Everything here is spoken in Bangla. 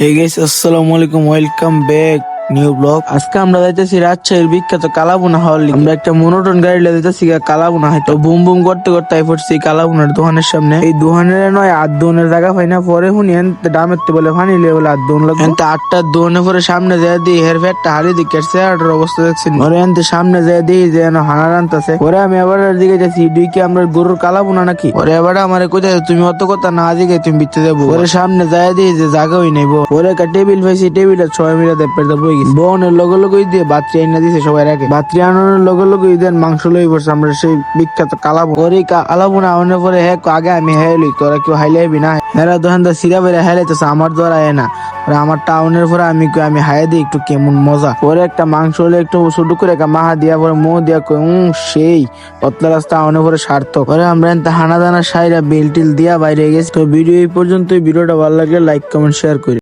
হে গাইস, আসসালামু আলাইকুম, ওয়েলকাম ব্যাক নিউ ব্লগ। আজকে আমরা যাইতেছি রাজশাহীর বিখ্যাত কালাভুনা হওয়ার লিগে। আমরা একটা মনোটন গাড়ি লিয়ে যাইতেছি কালাভুনা হয়তো বুম বুম করতে করতে আই পড়ছি কালাভুনার দোকানের সামনে। এই দোকানের নয় আট দোকানের জায়গা পাই না, পরে শুনি ডামেরতে বলে ফানি লিয়ে বলে আট দোকান লাগবে। আটটার দোকানে পরে সামনে যায় দিই হের ফেটটা হারিয়ে দিই চেহারাটার অবস্থা দেখছেন। পরে সামনে যায় দিই যে হানা রান্তাছে। পরে আমি আবার দিকে যাচ্ছি দুই কি আমরা গরুর কালাভুনা নাকি। পরে এবার আমার কোথায় তুমি অত কথা না দিকে তুমি বিতে যাবো। পরে সামনে যায় দিই যে জায়গাই নেবো। পরে একটা টেবিল পাইছি, টেবিলটা ছয় মিলে দেপের বই গেছি। বোনের লগে লগে দিয়ে বাত্রি আইনা দিছে সবাই রাখে। বাত্রি আনানোর লগে লগে দেন মাংস লই পড়ছে আমরা সেই বিখ্যাত কালাবো। পরে কালাবুনা আনার পরে আগে আমি লই, তোরা কেউ হাইলাইবি না। হেরা দোকানদার সিরা বেড়ে হাইলাইতেছে, আমার দ্বারা না। আমার টাউনের পরে আমি হাই দিই একটু কেমন মজা। পরে একটা মাংস হলে একটু ছোট করে মাহা দিয়া পরে মো দিয়া সেই পতলা রাস্তা আনার পরে সার্থক। পরে আমরা হানা দানা সাইরা বেল টিল দিয়া বাইরে গেছি। তো ভিডিও এই পর্যন্ত। ভিডিওটা ভালো লাগলে লাইক কমেন্ট শেয়ার করি।